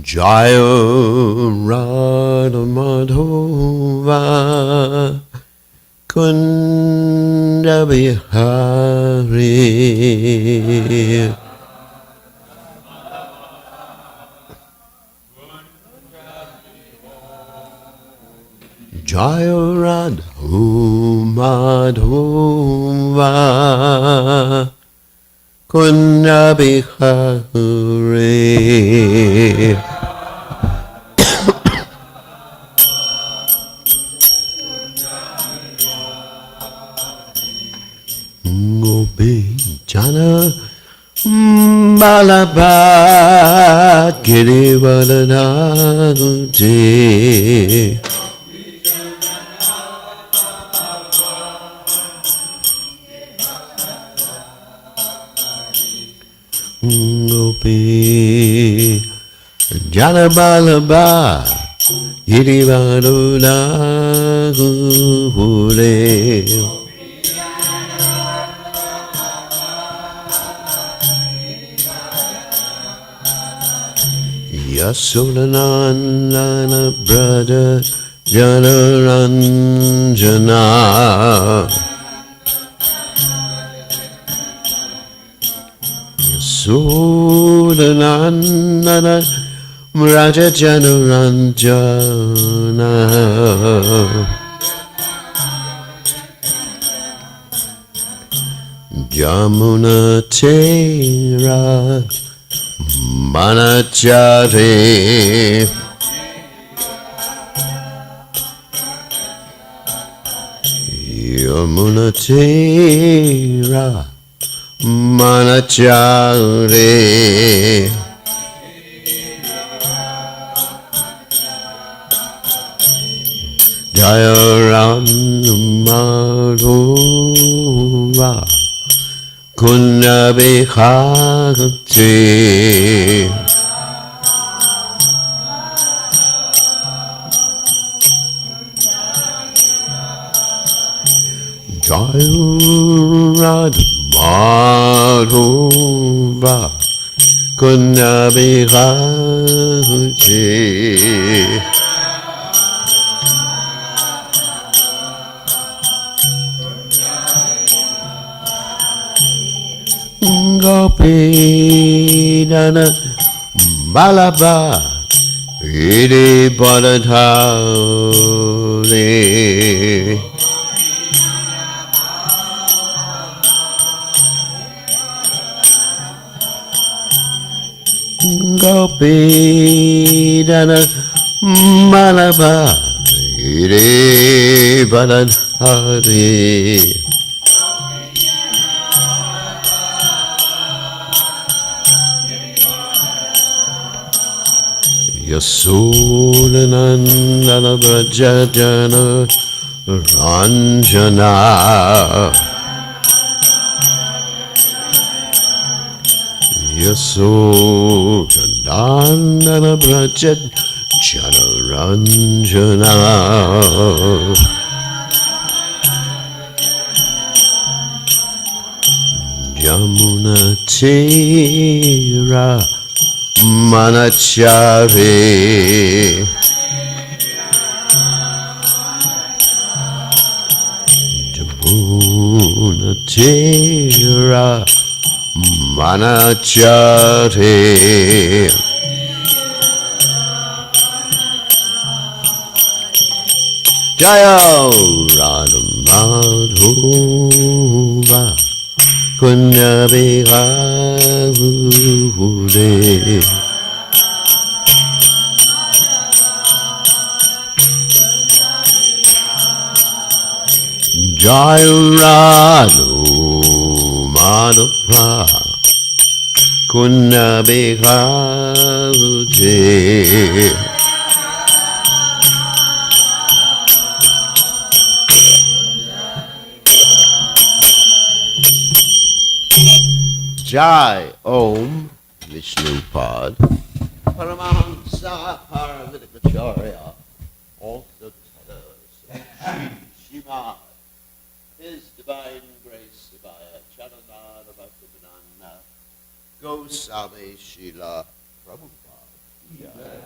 Jaya Radha Madhova Kunda Bihari Jaya Radha Madhova Kunda Bihari Gopi Jana Malabha Girivalanagute Gopi Jana Malabha Girivalanagute Yasodanandana brother Janaranjana Yasodanandana Raja Janaranjana Jamuna Tera Manachare Yamunatera Manachare Jaya Ram Madhova Kunda Bihagate Jaya Radha Madhova Kunda Bihagate Gopi Dana Balaba Iri Baladhari Gopi Dana Malaba Iri Baladhari Yasodanandana Brajajana Ranjana Yasodanandana Brajajana Ranjana Yamuna Tera Manachare Jamuna Tera Manachare Jaya Radha Madhova Kunda Bihagate Jaya Radha Madhava Kunda Bihagate Jai Om Vishnupad Paramahamsa Paramitakacharya also tells Shri Shimad His Divine Grace Divaya Charanada Bhaktivedanta Goswami Srila Prabhupada. Jai.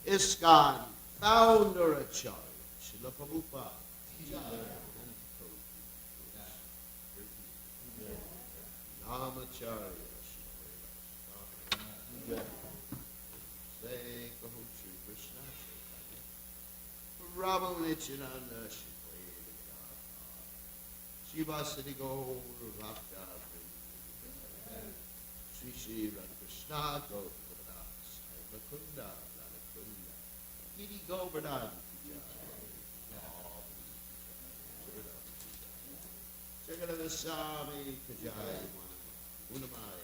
ISKCON founder Acharya Srila Prabhupada. Jai. Namacharya Srila Say Kaho Shri Krishna Rama Nityananda Shiva Siddhi Gaur Bhakta Sri Sri Radha Krishna Gaurada Sai Kunda Radha Kunda Giri Govardhan Jagadava Swami Kajai Unamai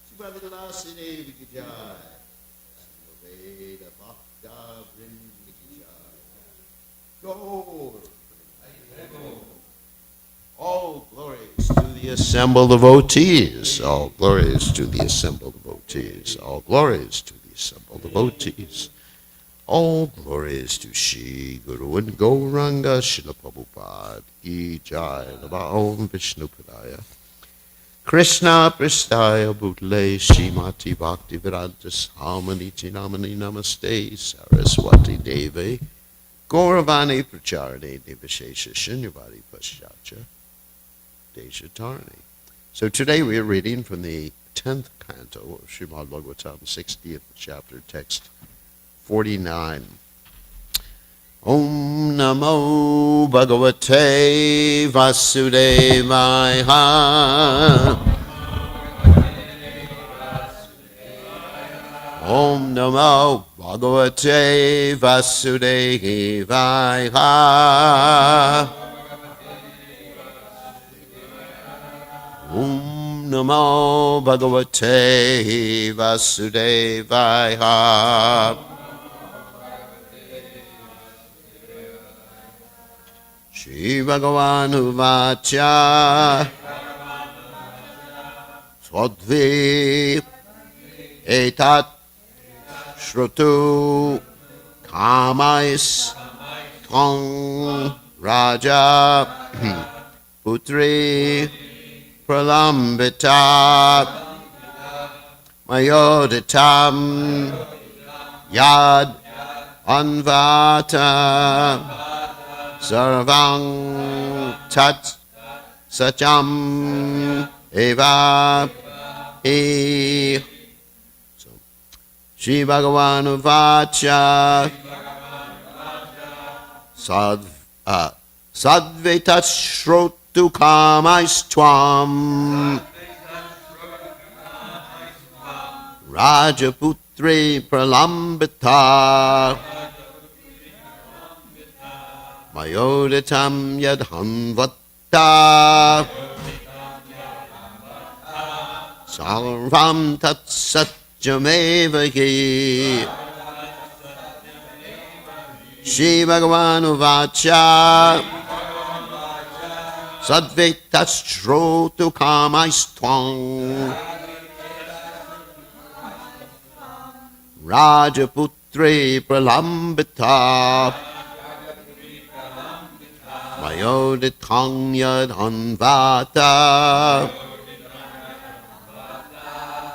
Shiva Vilasini Vikajai Veda Bhakta Vrindi Kajai Gaur all glories to the assembled devotees. All glories to the assembled devotees. All glories to the assembled devotees. All glories to Shri Guru and Gauranga Srila Prabhupada Ki Jai Namo Vishnu Padaya Krishna Pristaya Bhutale Srimati Bhakti Vedanta Samaniti Namani Namaste Saraswati Devi Gauravani Pracharane Devashesha Shunyavadi Paschatcha Deshatarani. So today we are reading from the 10th canto of Srimad Bhagavatam, 60th chapter, text 49. Om Namo Bhagavate Vasudevaya. Om Namo Bhagavate Vasudevaya. Om Namo Bhagavate Vasudevaya. Shri Bhagavan Uvacha Swadvi Etat Shrutu Kamais Tong Raja Putri Pralambita Mayoditam Yad Anvata Sarvang Tat Sacham Eva He. So, Shri Bhagavan Vacha Sadvetat Shrotu Kamais Twam Rajaputri Pralambita Mayoditam Yadhanvata Sarvam Tat Satyameva Hi. Shri Bhagavan Uvacha Sadvetat Shrotu Kamais Twang Rajaputri Pralambita Mayoditang Yadhanvata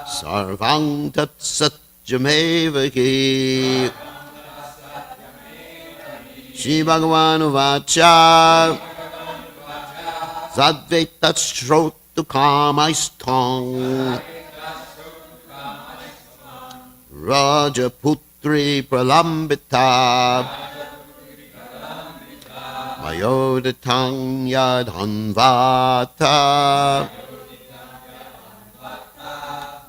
Sarvang Tat Satyameva Hi. Shri Bhagavan Uvacha Sadvetat Shrotu Kamais Twang Rajaputri Pralambita Mayoditang Yadhanvata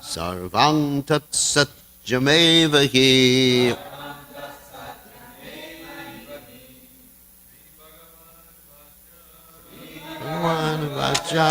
Sarvang Tat Satyameva Hi. Bhagavan Vacha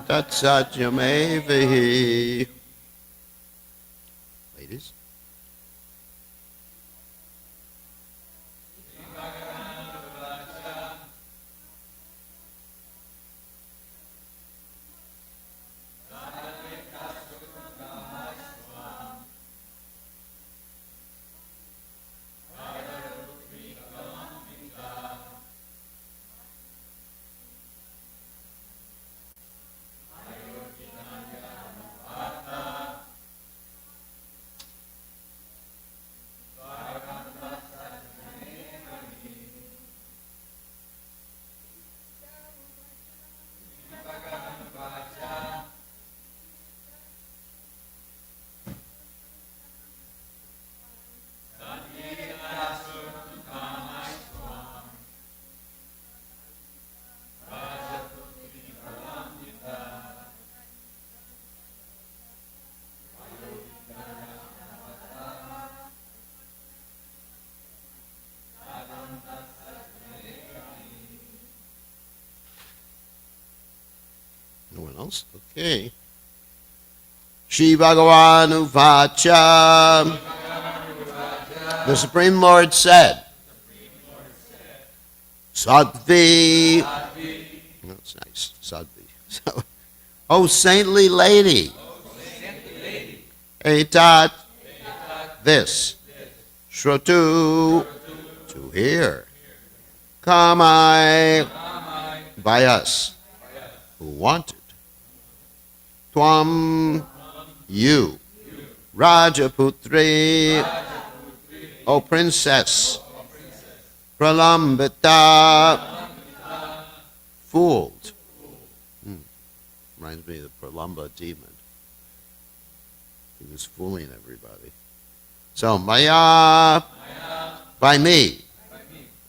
Tatsatyamavehi. Ladies. No one else? Okay. Shri Bhagavan Uvacha. The Supreme Lord said, Sadvi. That's nice. Sadvi. So, O saintly lady. Etat. This. Shrotu. To hear. Kamai. By us. Who wanted. Twam. You. Rajaputri. O princess. Pralambita. Fooled. Reminds me of the Pralamba demon. He was fooling everybody. So, Maya. By me.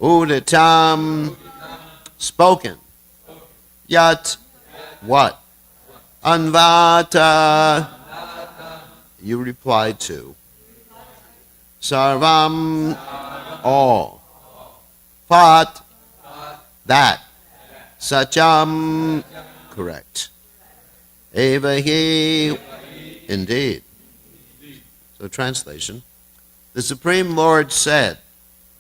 Uditam. Spoken. Yat. What? Anvata. You replied to. Sarvam. All. Fat. That. Sacham. Correct. Evahi. Indeed. So translation. The Supreme Lord said,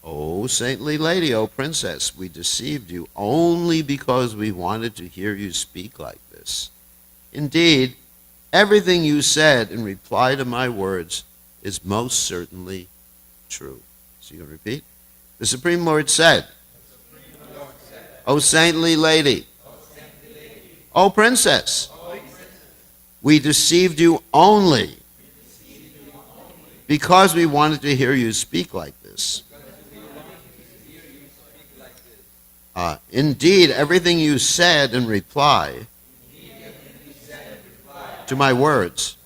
O saintly lady, O princess, we deceived you only because we wanted to hear you speak like this. Indeed, everything you said in reply to my words is most certainly true. So you can repeat. The Supreme Lord said, O saintly lady, O princess, we deceived you only because we wanted to hear you speak like this. Indeed, everything you said in reply to my words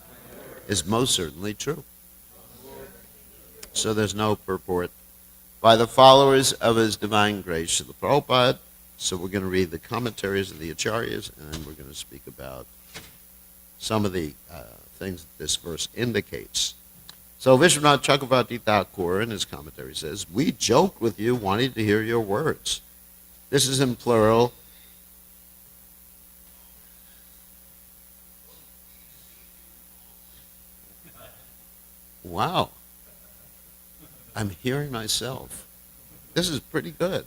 is most certainly true. So there's no purport by the followers of His Divine Grace, Srila Prabhupada. So we're going to read the commentaries of the Acharyas, and then we're going to speak about some of the things that this verse indicates. So Vishwanath Chakravarti Thakur in his commentary says, we joked with you wanting to hear your words. This is in plural. Wow. I'm hearing myself. This is pretty good.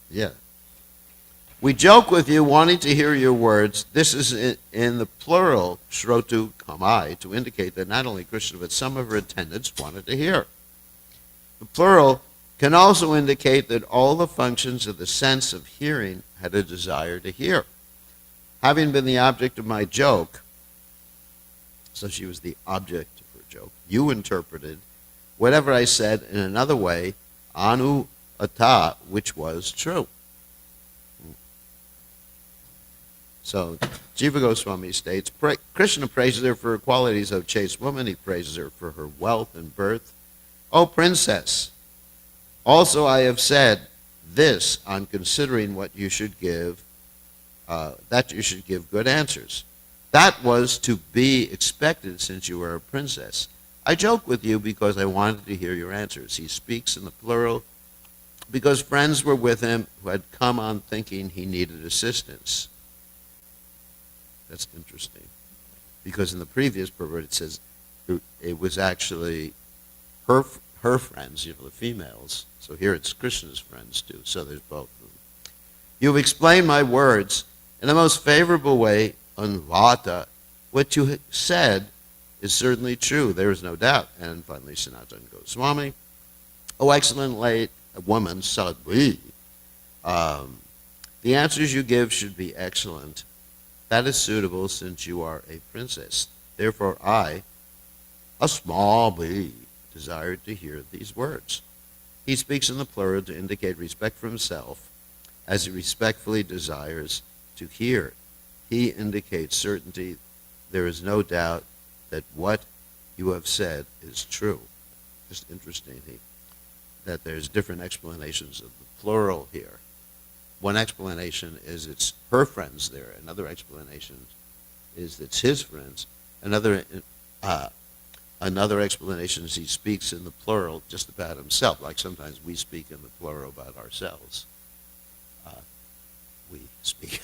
Yeah. We joke with you wanting to hear your words. This is in the plural, shrotu kamai, to indicate that not only Krishna, but some of her attendants wanted to hear. The plural can also indicate that all the functions of the sense of hearing had a desire to hear. Having been the object of my joke, so she was the object of her joke, you interpreted whatever I said in another way, anu ata, which was true. So Jiva Goswami states, Krishna praises her for her qualities of chaste woman. He praises her for her wealth and birth. O princess, also I have said this on considering what you should give, that you should give good answers. That was to be expected since you are a princess. I joke with you because I wanted to hear your answers. He speaks in the plural because friends were with him who had come on thinking he needed assistance. That's interesting. Because in the previous pervert it says it was actually her friends, the females. So here it's Krishna's friends too. So there's both of them. You've explained my words in the most favorable way, Anvata. What you said is certainly true. There is no doubt. And finally, Sanatana Goswami. Oh, excellent late woman, Sadhvi. The answers you give should be excellent. That is suitable since you are a princess. Therefore I, a small bee, desired to hear these words. He speaks in the plural to indicate respect for himself, as he respectfully desires to hear. He indicates certainty. There is no doubt that what you have said is true. Just interesting that there's different explanations of the plural here. One explanation is it's her friends there. Another explanation is it's his friends. Another explanation is he speaks in the plural just about himself, like sometimes we speak in the plural about ourselves. We speak.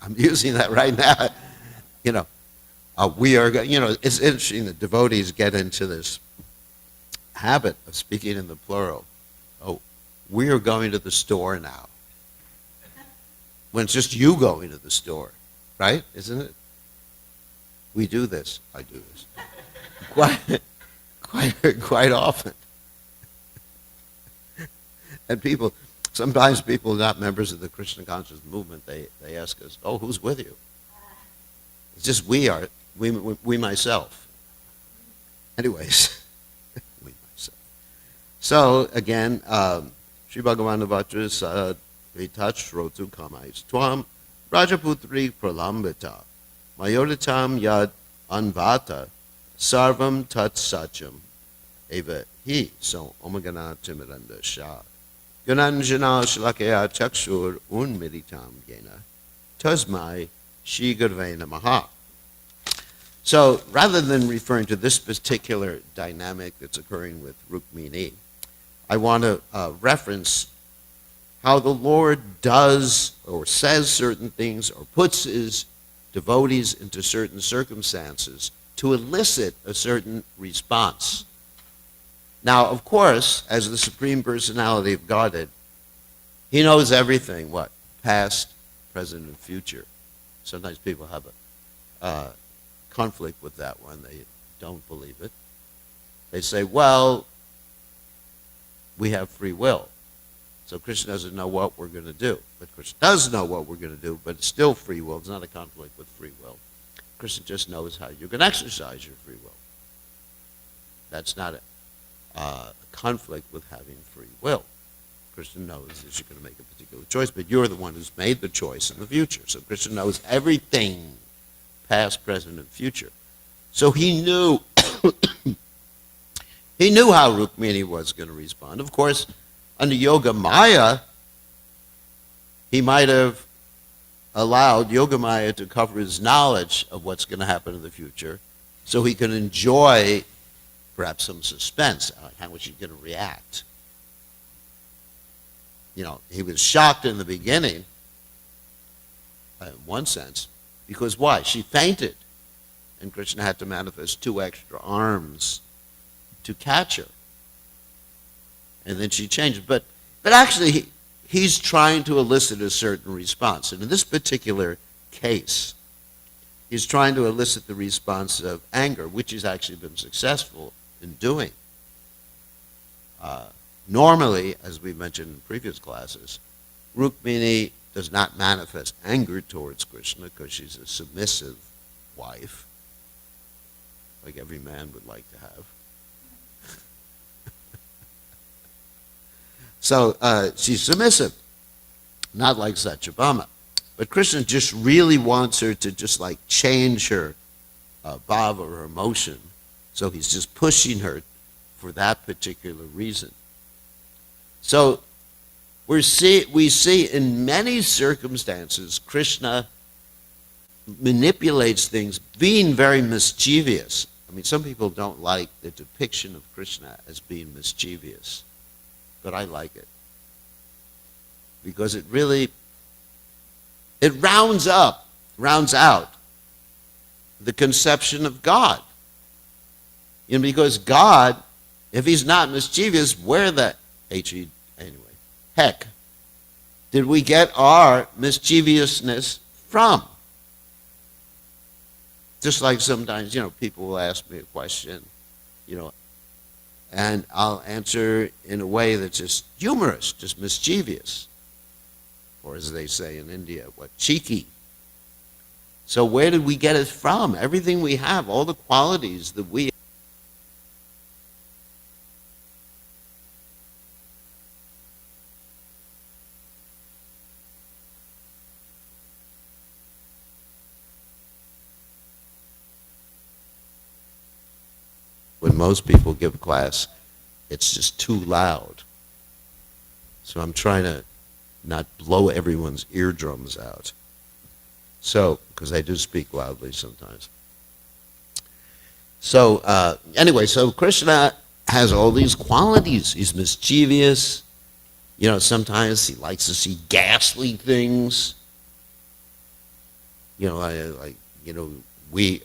I'm using that right now. We are. It's interesting that devotees get into this habit of speaking in the plural. Oh, we are going to the store now. When it's just you going to the store, right? Isn't it? We do this. I do this quite often. And sometimes people not members of the Krishna conscious movement, they ask us, "Oh, who's with you?" It's just we myself. Anyways, we myself. So again, Sri Bhagavan Vajra Vitat Shrotu Kamais Twam Rajaputri Pralambita Mayoditam Yad Anvata Sarvam Tat Sacham Eva Hi. So Omagana Timiranda Shah Gananjana Shlakaya Chakshur Unmiritam Yena Tasmai Shigarvena Maha. So rather than referring to this particular dynamic that's occurring with Rukmini, I want to reference how the Lord does or says certain things or puts his devotees into certain circumstances to elicit a certain response. Now, of course, as the Supreme Personality of Godhead, he knows everything, what? Past, present, and future. Sometimes people have a conflict with that one. They don't believe it. They say, well, we have free will. So Krishna doesn't know what we're going to do. But Krishna does know what we're going to do, but it's still free will. It's not a conflict with free will. Krishna just knows how you're going to exercise your free will. That's not a conflict with having free will. Krishna knows that you're going to make a particular choice, but you're the one who's made the choice in the future. So Krishna knows everything, past, present, and future. So he knew he knew how Rukmini was going to respond. Of course, under Yoga Maya, he might have allowed Yoga Maya to cover his knowledge of what's going to happen in the future so he can enjoy perhaps some suspense. How was she going to react? He was shocked in the beginning, in one sense, because why? She fainted, and Krishna had to manifest 2 extra arms to catch her. And then she changed. But actually, he's trying to elicit a certain response. And in this particular case, he's trying to elicit the response of anger, which he's actually been successful in doing. Normally, as we mentioned in previous classes, Rukmini does not manifest anger towards Krishna because she's a submissive wife, like every man would like to have. So she's submissive, not like Satyabhama. But Krishna just really wants her to just like change her bhava or her emotion. So he's just pushing her for that particular reason. So we see in many circumstances Krishna manipulates things, being very mischievous. I mean, some people don't like the depiction of Krishna as being mischievous, but I like it. Because it rounds out the conception of God. You know, because God, if he's not mischievous, where the heck did we get our mischievousness from? Just like sometimes, people will ask me a question, and I'll answer in a way that's just humorous, just mischievous. Or as they say in India, cheeky. So where did we get it from? Everything we have, all the qualities that we when most people give class, it's just too loud. So I'm trying to not blow everyone's eardrums out. So, because I do speak loudly sometimes. So, anyway, so Krishna has all these qualities. He's mischievous. Sometimes he likes to see ghastly things. When we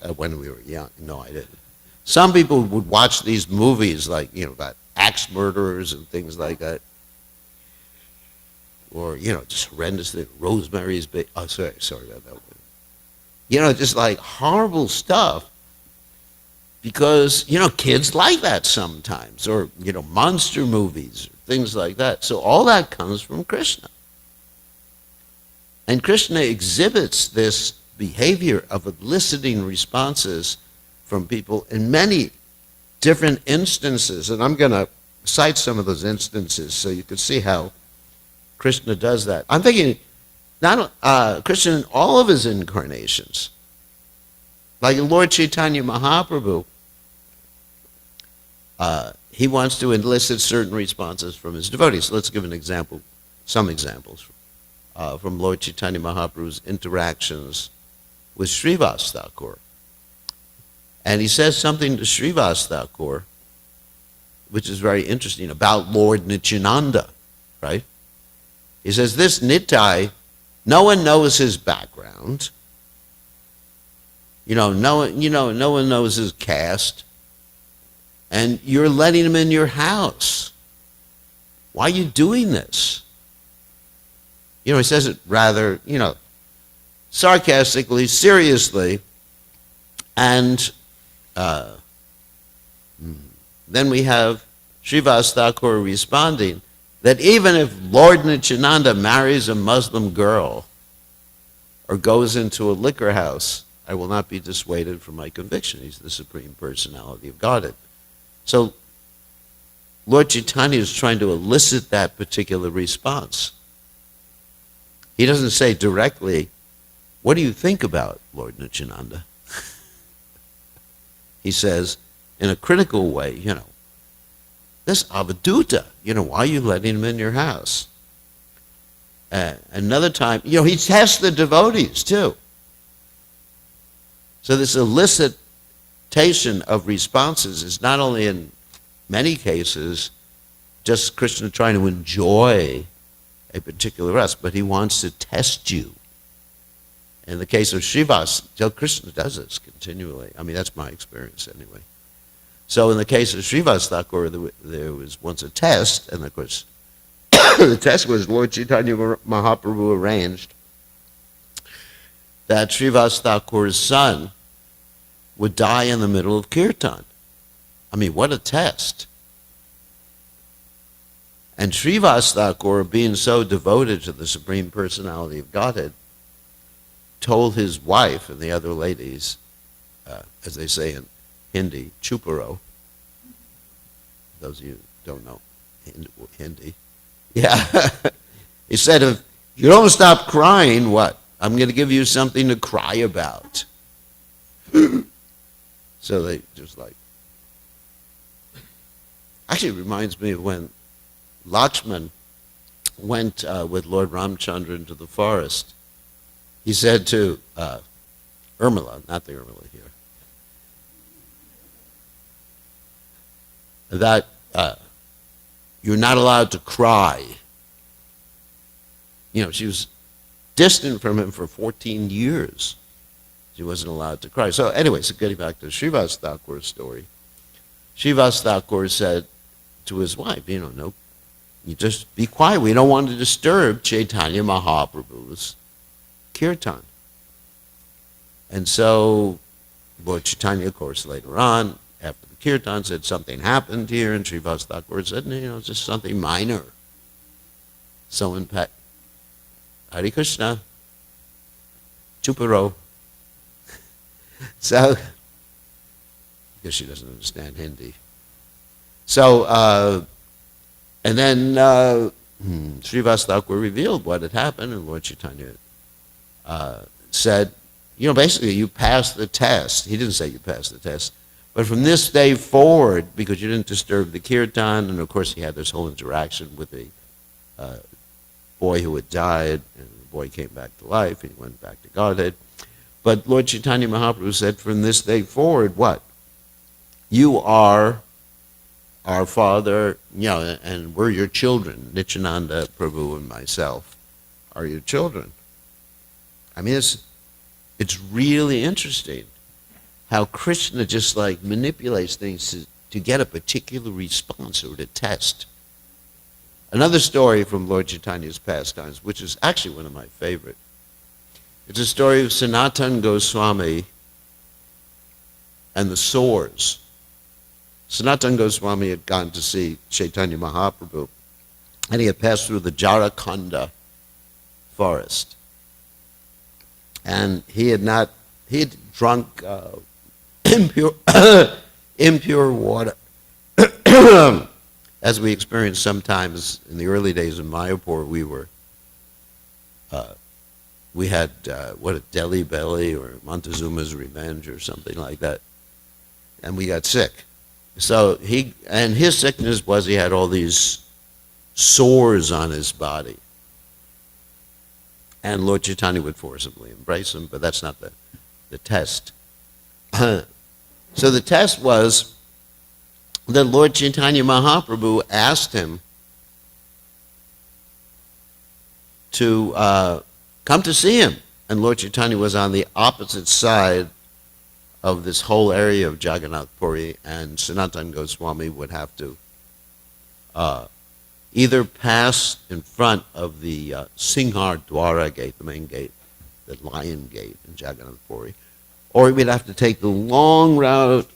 were young. No, I didn't. Some people would watch these movies about axe murderers and things like that. Or, just horrendous things. Rosemary's Baby. Oh, sorry about that one. Just like horrible stuff. Because, kids like that sometimes. Or, monster movies, or things like that. So all that comes from Krishna. And Krishna exhibits this behavior of eliciting responses from people in many different instances. And I'm going to cite some of those instances so you can see how Krishna does that. I'm thinking, Krishna in all of his incarnations, like Lord Chaitanya Mahaprabhu, he wants to elicit certain responses from his devotees. Let's give some examples from Lord Chaitanya Mahaprabhu's interactions with Srivas Thakur. And he says something to Srivas Thakur, which is very interesting, about Lord Nityananda, right? He says, this Nitai, no one knows his background. No one knows his caste. And you're letting him in your house. Why are you doing this? He says it rather, sarcastically, seriously. And then we have Srivas Thakur responding that even if Lord Nityananda marries a Muslim girl or goes into a liquor house, I will not be dissuaded from my conviction. He's the Supreme Personality of Godhead. So Lord Chaitanya is trying to elicit that particular response. He doesn't say directly, what do you think about Lord Nityananda? He says, in a critical way, this avaduta, why are you letting him in your house? Another time, he tests the devotees too. So this elicitation of responses is not only in many cases just Krishna trying to enjoy a particular rasa, but he wants to test you. In the case of Srivas, Krishna does this continually. I mean, that's my experience anyway. So in the case of Srivas Thakur, there was once a test, and of course, the test was Lord Chaitanya Mahaprabhu arranged that Srivas Thakur's son would die in the middle of kirtan. I mean, what a test. And Srivas Thakur, being so devoted to the Supreme Personality of Godhead, told his wife and the other ladies, as they say in Hindi, chuparo. Those of you who don't know Hindi. Yeah. He said, if you don't stop crying, what? I'm going to give you something to cry about. So they just like, actually it reminds me of when Lakshman went with Lord Ramchandra into the forest. He said to Urmila, not the Urmila here, that you're not allowed to cry. You know, she was distant from him for 14 years. She wasn't allowed to cry. So anyway, so getting back to Srivas Thakur's story, Srivas Thakur said to his wife, you know, no, you just be quiet. We don't want to disturb Chaitanya Mahaprabhu's kirtan. And so Lord Chaitanya, of course, later on, after the kirtan, said something happened here, and Srivas Thakur said, you know, it's just something minor. So in fact, Hare Krishna, Chuparo. So, because she doesn't understand Hindi. So, and then Srivas Thakur revealed what had happened, and Lord Chaitanya said, you know, basically you passed the test. He didn't say you passed the test. But from this day forward, because you didn't disturb the kirtan, and of course he had this whole interaction with the boy who had died, and the boy came back to life, and he went back to Godhead. But Lord Chaitanya Mahaprabhu said, from this day forward, what? You are our father, you know, and we're your children. Nityananda Prabhu and myself are your children. I mean, it's really interesting how Krishna just like manipulates things to get a particular response or to test. Another story from Lord Chaitanya's pastimes, which is actually one of my favorite. It's a story of Sanatana Goswami and the sores. Sanatana Goswami had gone to see Chaitanya Mahaprabhu, and he had passed through the Jharikhanda forest. And he had drunk impure water, as we experienced sometimes in the early days of Mayapur. We had a Delhi belly or Montezuma's revenge or something like that, and we got sick. So his sickness was he had all these sores on his body, and Lord Chaitanya would forcibly embrace him, but that's not the test. So the test was that Lord Chaitanya Mahaprabhu asked him to come to see him. And Lord Chaitanya was on the opposite side of this whole area of Jagannath Puri, and Sanatana Goswami would have to either pass in front of the Singhar Dwara gate, the main gate, the lion gate in Jagannath Puri, or he would have to take the long route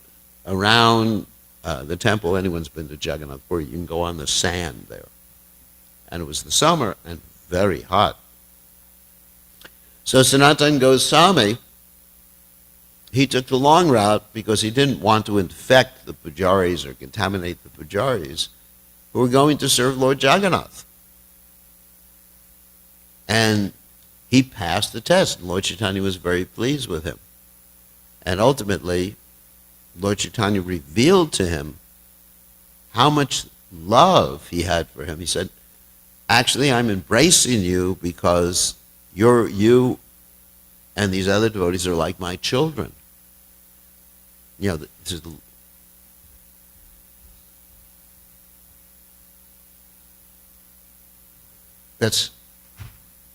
around the temple. Anyone's been to Jagannath Puri, you can go on the sand there. And it was the summer and very hot. So Sanatana Goswami, he took the long route because he didn't want to infect the pujaris or contaminate the pujaris who were going to serve Lord Jagannath. And he passed the test, and Lord Chaitanya was very pleased with him. And ultimately, Lord Chaitanya revealed to him how much love he had for him. He said, actually, I'm embracing you because you and these other devotees are like my children. You know, this is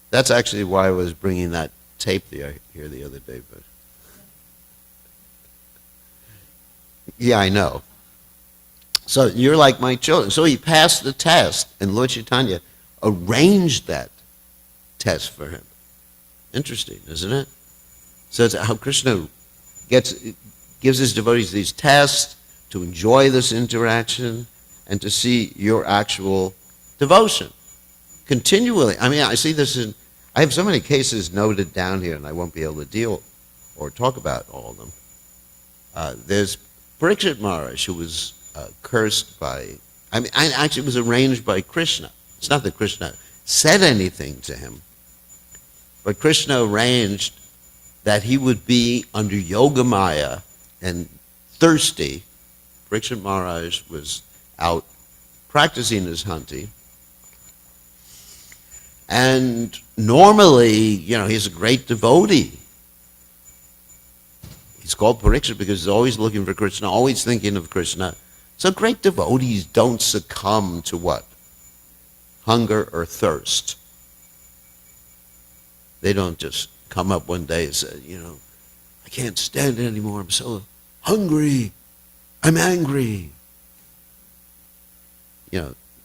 that's actually why I was bringing that tape here the other day. But yeah, I know. So you're like my children. So he passed the test, and Lord Chaitanya arranged that test for him. Interesting, isn't it? So it's how Krishna gives his devotees these tests to enjoy this interaction and to see your actual devotion continually. I mean, I see this I have so many cases noted down here, and I won't be able to deal or talk about all of them. There's Parikshit Maharaj, who was cursed by, actually it was arranged by Krishna. It's not that Krishna said anything to him, But Krishna arranged that he would be under Yoga Maya and thirsty. Parikshit Maharaj was out practicing his hunting. And normally, he's a great devotee. He's called Parikshit because he's always looking for Krishna, always thinking of Krishna. So great devotees don't succumb to what? Hunger or thirst. They don't just come up one day and say, I can't stand it anymore. I'm so hungry. I'm angry.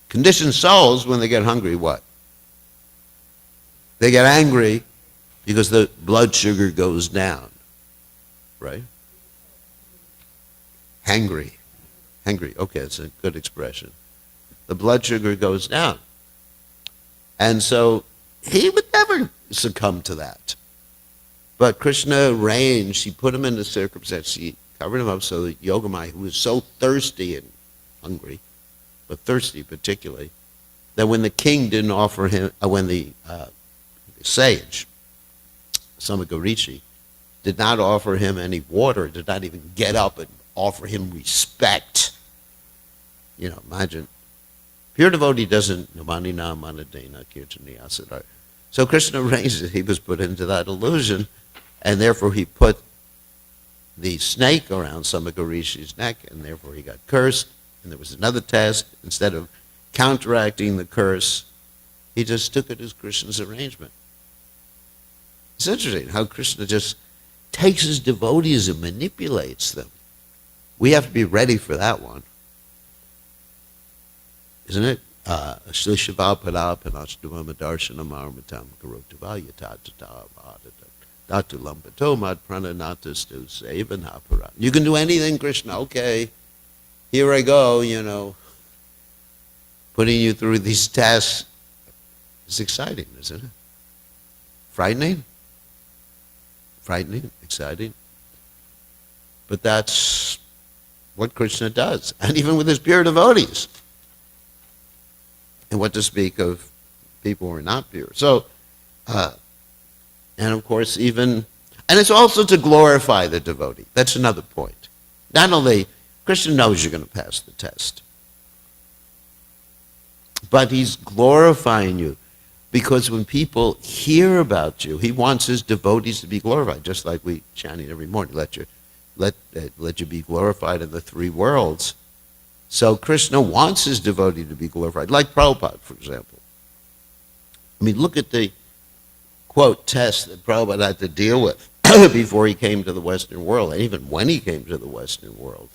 Conditioned souls, when they get hungry, what? They get angry because the blood sugar goes down. Right? Hangry. Hangry. Okay, it's a good expression. The blood sugar goes down. And so he would never succumb to that. But Krishna arranged, he put him in the circumstance, he covered him up so that Yogamaya, who was so thirsty and hungry, but thirsty particularly, that when the king didn't offer him, when the sage, Samagarishi, did not offer him any water, did not even get up and offer him respect. Imagine. Pure devotee doesn't, namanina manadena kirtaniyasada. So Krishna arranged that he was put into that illusion, and therefore he put the snake around Samagarishi's neck, and therefore he got cursed, and there was another test. Instead of counteracting the curse, he just took it as Krishna's arrangement. It's interesting how Krishna just takes his devotees and manipulates them. We have to be ready for that one. Isn't it? Shlishava Padapanastuvam Darshanam Armatam Karotavaya Tatata Datu Lampato Mad Prananatas Sevanapara. You can do anything, Krishna. Okay. Here I go, putting you through these tests. It's exciting, isn't it? Frightening? Frightening, exciting. But that's what Krishna does, and even with his pure devotees. And what to speak of people who are not pure. So, and of course and it's also to glorify the devotee. That's another point. Not only, Krishna knows you're going to pass the test, but he's glorifying you. Because when people hear about you, he wants his devotees to be glorified, just like we chant every morning. Let you be glorified in the three worlds. So Krishna wants his devotee to be glorified, like Prabhupada, for example. I mean, look at the, quote, test that Prabhupada had to deal with before he came to the Western world, and even when he came to the Western world.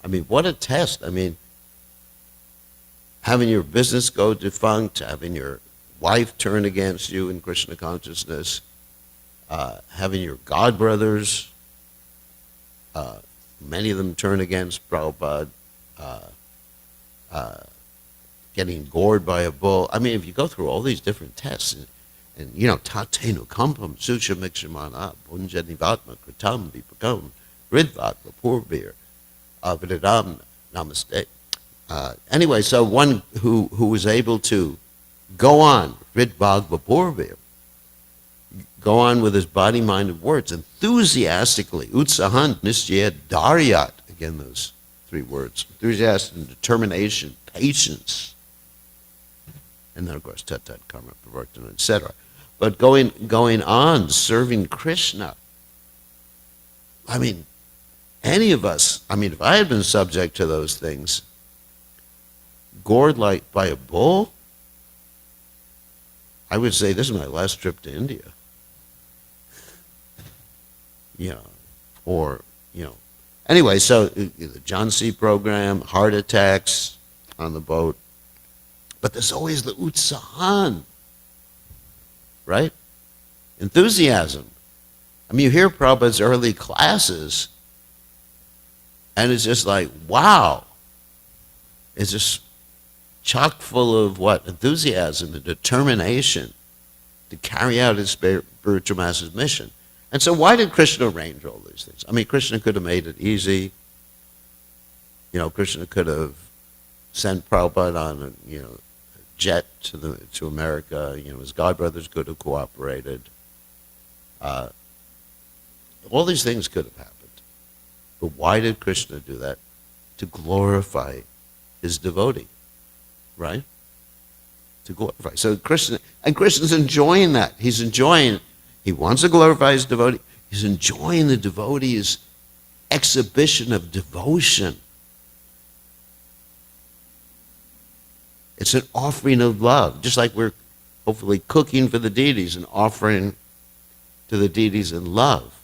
I mean, what a test. I mean, having your business go defunct, having your wife turn against you in Krishna consciousness, having your godbrothers, many of them turn against Prabhupada, getting gored by a bull. I mean, if you go through all these different tests, and tatenu kampam susha mikshamana bunjanivatma kritam vipakam ridvatma purvir avidadam namaste. Anyway, so one who was able to go on, ridvagva purvir, go on with his body, mind, and words, enthusiastically, utsahant nisyaya daryat, again those three words, enthusiasm, determination, patience, and then of course tatat, karma, pravartana, etc. But going on, serving Krishna. I mean, any of us, if I had been subject to those things, gored like by a bull, I would say this is my last trip to India. Anyway, so the Jhansi program, heart attacks on the boat. But there's always the utsahan, right? Enthusiasm. You hear Prabhupada's early classes, and it's just like, wow. It's just chock full of what? Enthusiasm and determination to carry out his spiritual master's mission. And so why did Krishna arrange all these things? Krishna could have made it easy. Krishna could have sent Prabhupada on a jet to America. His godbrothers could have cooperated. All these things could have happened. But why did Krishna do that? To glorify his devotee, right? To glorify. So Krishna's enjoying that. He wants to glorify his devotee. He's enjoying the devotee's exhibition of devotion. It's an offering of love, just like we're hopefully cooking for the deities and offering to the deities in love.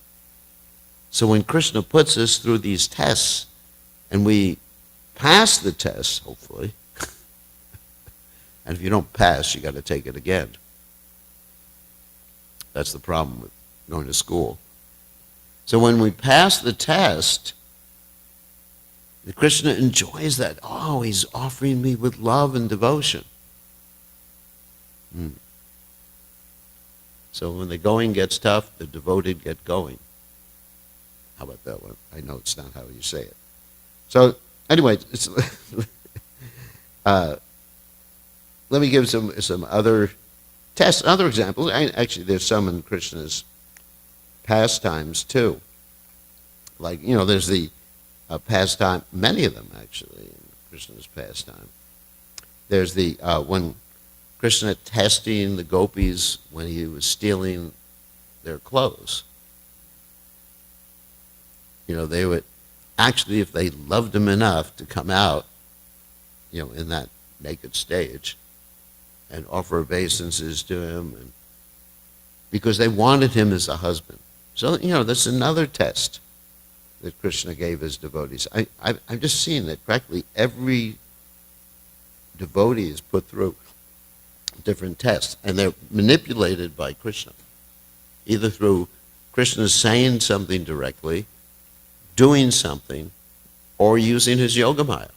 So when Krishna puts us through these tests, and we pass the tests, hopefully, and if you don't pass, you got to take it again. That's the problem with going to school. So when we pass the test, Krishna enjoys that. Oh, he's offering me with love and devotion. So when the going gets tough, the devoted get going. How about that one? I know it's not how you say it. So anyway, let me give some other tests, other examples. Actually, there's some in Krishna's pastimes too. Like, there's the pastime, many of them actually, in Krishna's pastime. There's the, when Krishna testing the gopis when he was stealing their clothes. They would, actually, if they loved him enough to come out, in that naked stage and offer obeisances to him, and because they wanted him as a husband. So, that's another test that Krishna gave his devotees. I've just seen that practically every devotee is put through different tests, and they're manipulated by Krishna, either through Krishna saying something directly, doing something, or using his yoga maya.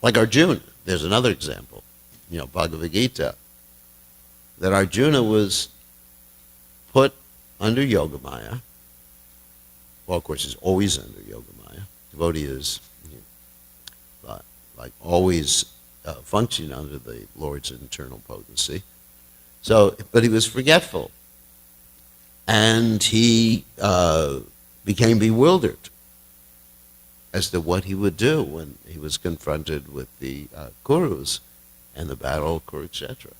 Like Arjuna, there's another example, Bhagavad Gita, that Arjuna was put under yoga maya. Well, of course, he's always under yoga maya. Devotee is like always functioning under the Lord's internal potency. So, but he was forgetful, and he became bewildered as to what he would do when he was confronted with the Kurus and the battle of Kurukshetra.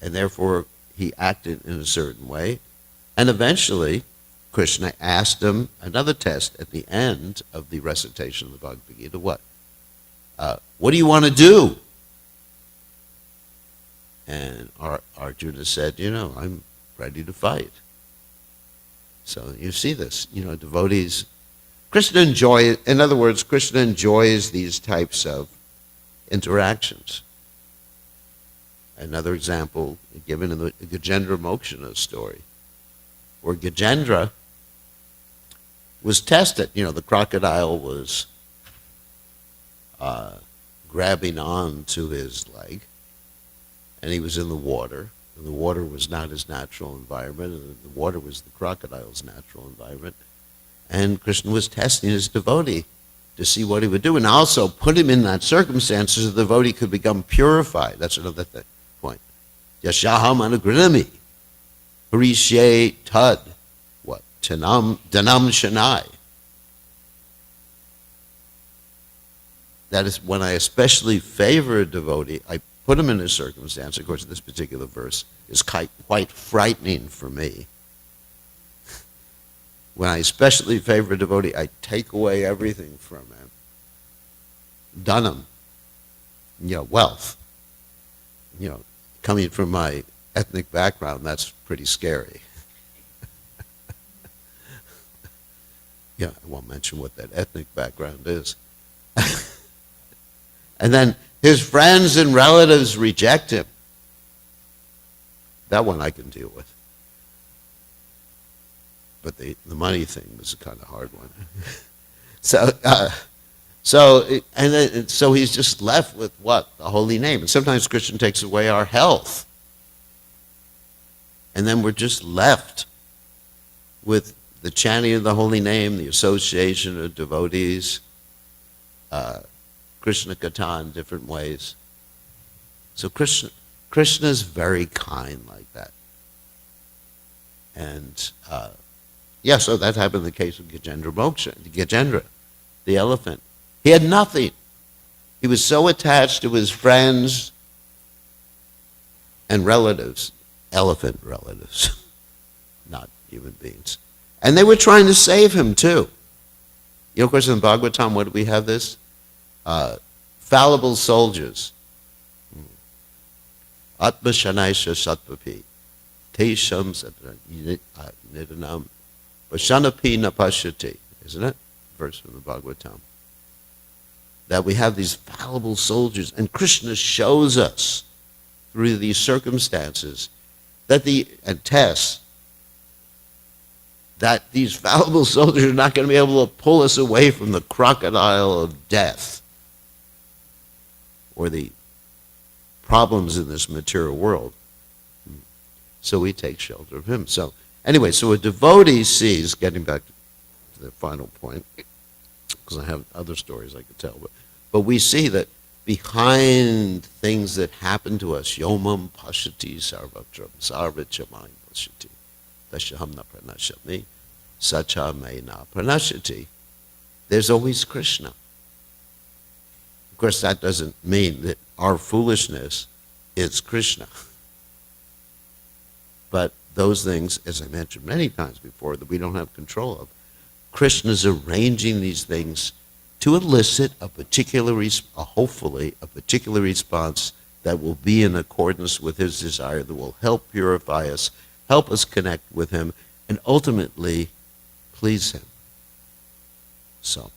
And therefore, he acted in a certain way. And eventually, Krishna asked him another test at the end of the recitation of the Bhagavad Gita. What do you want to do? And Arjuna said, I'm ready to fight. So you see this, devotees. Krishna enjoys these types of interactions. Another example given in the Gajendra Mokshana story, where Gajendra was tested. The crocodile was grabbing on to his leg, and he was in the water. And the water was not his natural environment, and the water was the crocodile's natural environment. And Krishna was testing his devotee to see what he would do, and also put him in that circumstance so the devotee could become purified. That's another point. Yashaham anagrinami, harishe tad, what? Danam shanai. That is when I especially favor a devotee, I put him in a circumstance. Of course, this particular verse is quite frightening for me. When I especially favor a devotee, I take away everything from him. Dhanam, wealth. Coming from my ethnic background, that's pretty scary. I won't mention what that ethnic background is. And then his friends and relatives reject him. That one I can deal with. But the money thing was a kind of hard one. So he's just left with what? The holy name. And sometimes Krishna takes away our health. And then we're just left with the chanting of the holy name, the association of devotees, Krishna Katha in different ways. So Krishna is very kind like that. And so that happened in the case of Gajendra, the elephant. He had nothing. He was so attached to his friends and relatives, elephant relatives, not human beings. And they were trying to save him too. Of course, in Bhagavatam, what do we have this? Fallible soldiers. Atma Shanaisha Satpapi. Tesham Nidanam. Vashanapi Napashati. Isn't it? Verse from the Bhagavatam. That we have these fallible soldiers. And Krishna shows us through these circumstances and tests that these fallible soldiers are not going to be able to pull us away from the crocodile of death or the problems in this material world. So we take shelter of him. So anyway, so a devotee sees, getting back to the final point, because I have other stories I could tell, but we see that behind things that happen to us, yomam pashati sarvatram sarvachamai pashati dashaham na pranashami sacha me na pranashati, there's always Krishna. Of course, that doesn't mean that our foolishness is Krishna. But those things, as I mentioned many times before, that we don't have control of, Krishna's arranging these things to elicit hopefully a particular response that will be in accordance with his desire, that will help purify us, help us connect with him, and ultimately please him. So,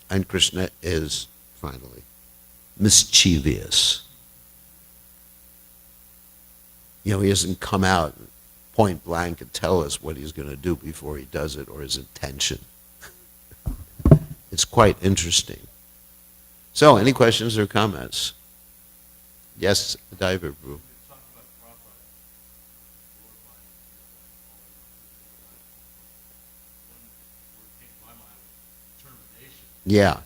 and Krishna is, finally, mischievous. He doesn't come out point blank and tell us what he's going to do before he does it, or his intention. It's quite interesting. So, any questions or comments? Yes, Diver Brew. Yeah.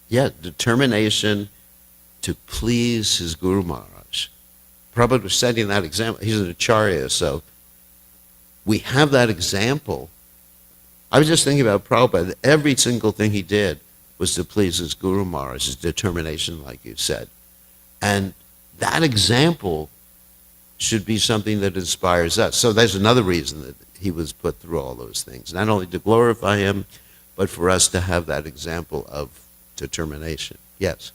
Yeah, determination to please his Guru Maharaj. Prabhupada was setting that example. He's an acharya, so we have that example. I was just thinking about Prabhupada. Every single thing he did was to please his Guru Maharaj, his determination, like you said. And that example should be something that inspires us. So there's another reason that he was put through all those things. Not only to glorify him, but for us to have that example of determination. Yes?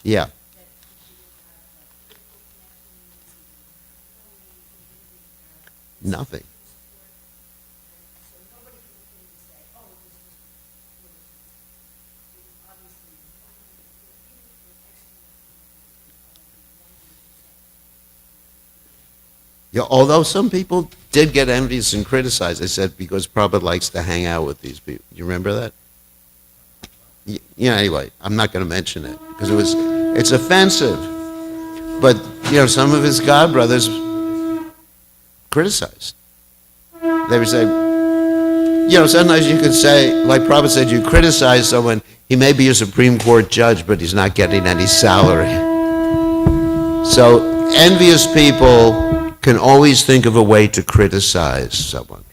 Yeah. Nothing. Yeah, although some people did get envious and criticized, they said because Prabhupada likes to hang out with these people. You remember that? Yeah, anyway, I'm not going to mention it because it's offensive. But, some of his godbrothers criticized. They would say, sometimes you could say, like Prabhupada said, you criticize someone, he may be a Supreme Court judge, but he's not getting any salary. So envious people can always think of a way to criticize someone.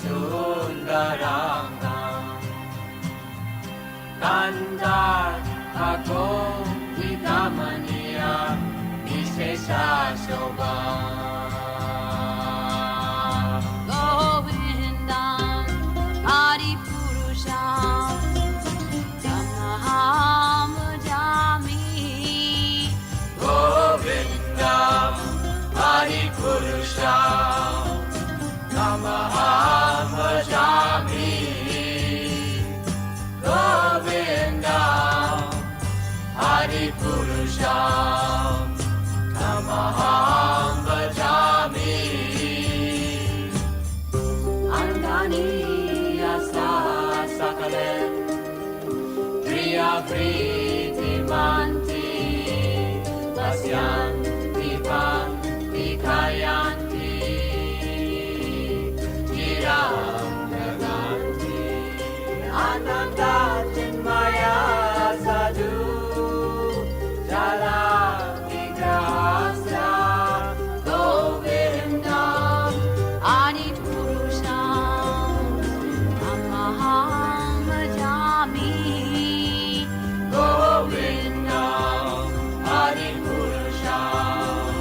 Sundaranga Kanda Ako Vikamaniya Vishesha Shobha Govindam Adipurusham Tamaham Bhajami Govindam Adipurusham Tamaham Bhajami Govindam Adipurusham Tamaham Bhajami Angani Asa Sakale Priya Priti Manti Vasyanti Panti Kayanti Giram Naganti Ananda Chinmaya Sadhu Jala Vigrahasya Govindam Adipurusham Tamaham Bhajami Govindam Adipurusham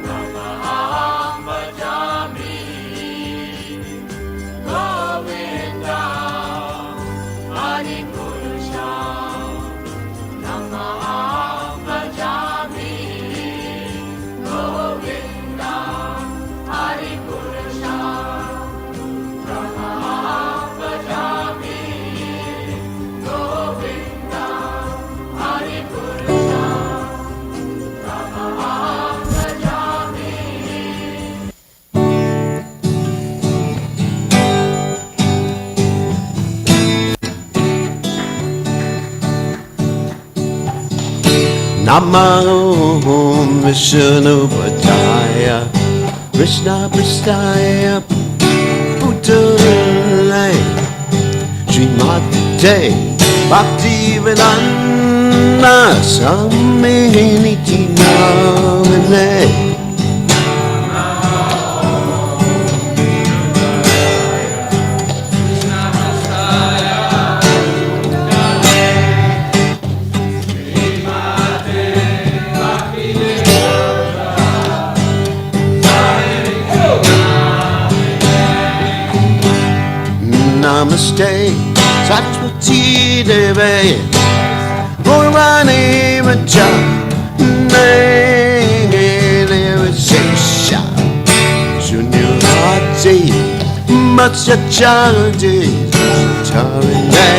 Tamaham Bhajami Govindam Adipurusham Tamaham Bhajami Govindam Adipurusham Tamaham Bhajami Govindam Adipurusham Tamaham Bhajami Namo Vishnu Padaya Krishna Pristaya Bhutale Srimate Bhaktivedanta Swami Niti Namane Namaste Saraswati Deve Gaurani Vacha Nene Shesha Shunyavati Matsachadi Tarine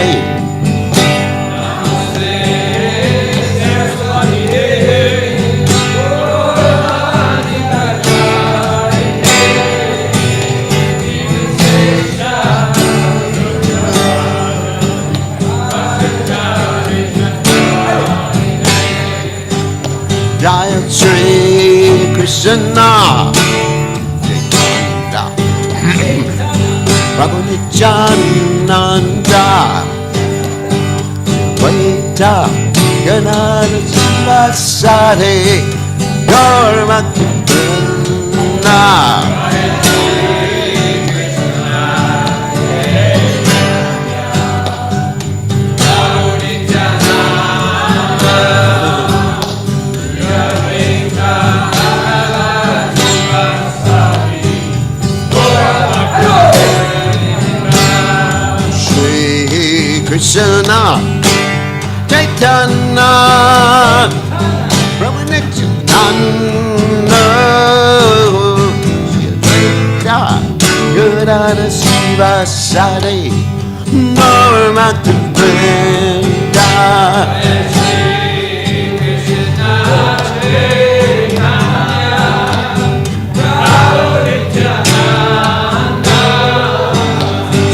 Jaya Shri Krishna Prabhu Nityananda Vaita Ganana Sivasade Gauramakana Krishna Chaitanya Prabhu Nityananda Shri Gadada Sivasade Gauramakana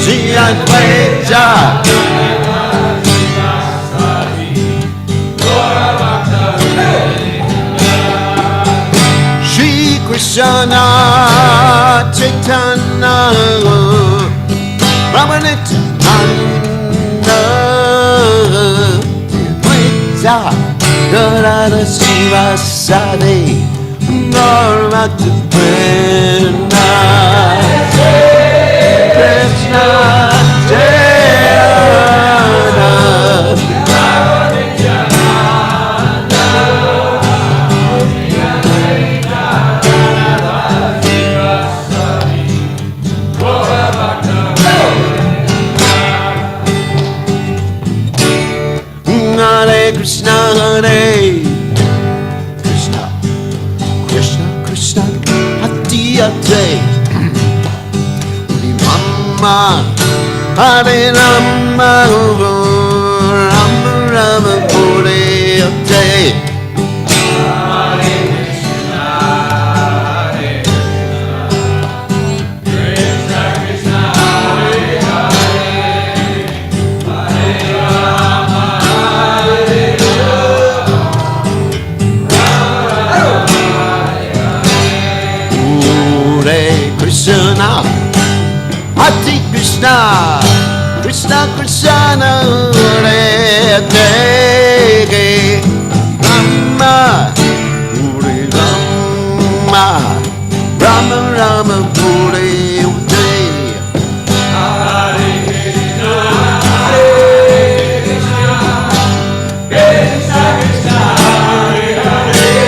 Shri Advaita Shri Krishna Chaitanya Prabhu Nityananda Advaita Gadada Sivasade Gauramakana Rama, Hare Rama, Rama Rama, Hare Hare. Krishna, Hare Krishna, Krishna Krishna, Hare Hare, Rama, Hare Rama, Rama Rama, Hare Rama Rama, Hare Hare. Hare Krishna, Krishna Krishna, Hare Hare,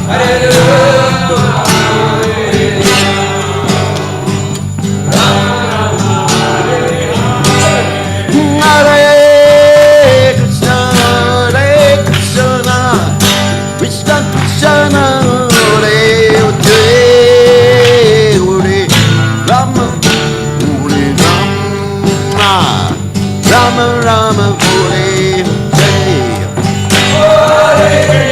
Hare Hare Krishna, Hare Krishna, Krishna Krishna, Hare Hare, Rama, Hare Rama, Rama Rama, Hare Hare. Hare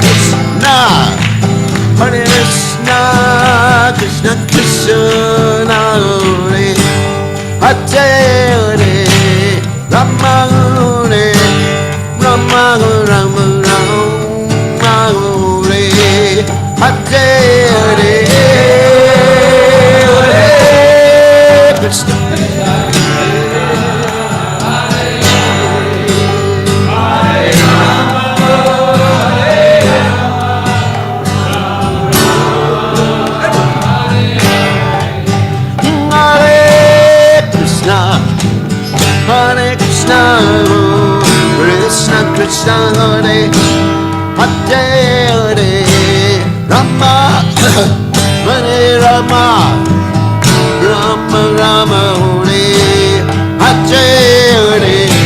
Krishna, Hare Krishna, Krishna Krishna, Hare Hare, Rama Hare, Rama Rama Rama, Hare Hare, Hare Krishna. Hare Krishna, Krishna Krishna, Hare Hare, Hare Rama, Hare Rama, Rama Rama, Hare Hare.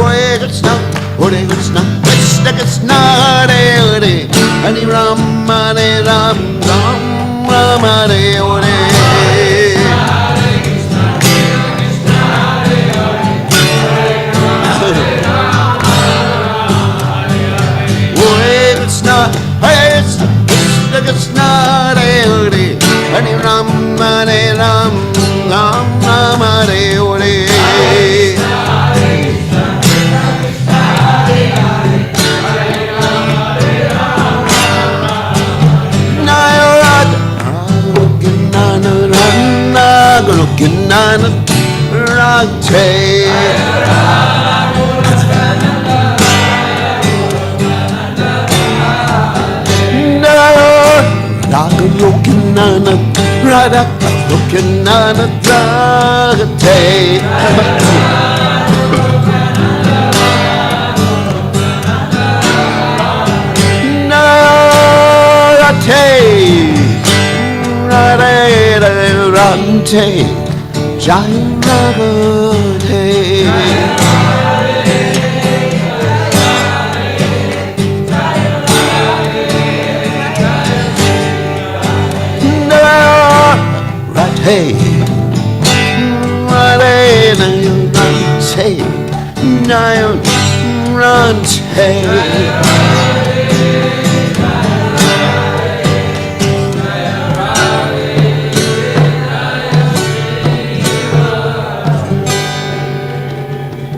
Hare Krishna, Krishna Krishna, Hare Hare, Hare Rama, Hare Ram, Ram Rama, Hare Hare. Hare Krishna, Hare Krishna, Krishna Hare Hare, Hare Rama, Hare Ram, Ram Rama, Hare Hare. Kinana Rate Ragalokinana Radakalokinana Ragate Rate Rate Jai Ragate Rate Rate Nayan Rante.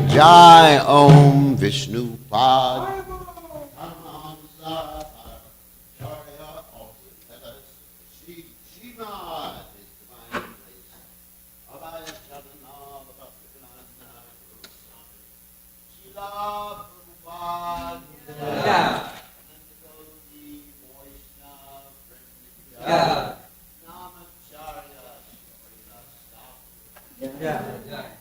Jai Om Vishnu Pad. Yeah.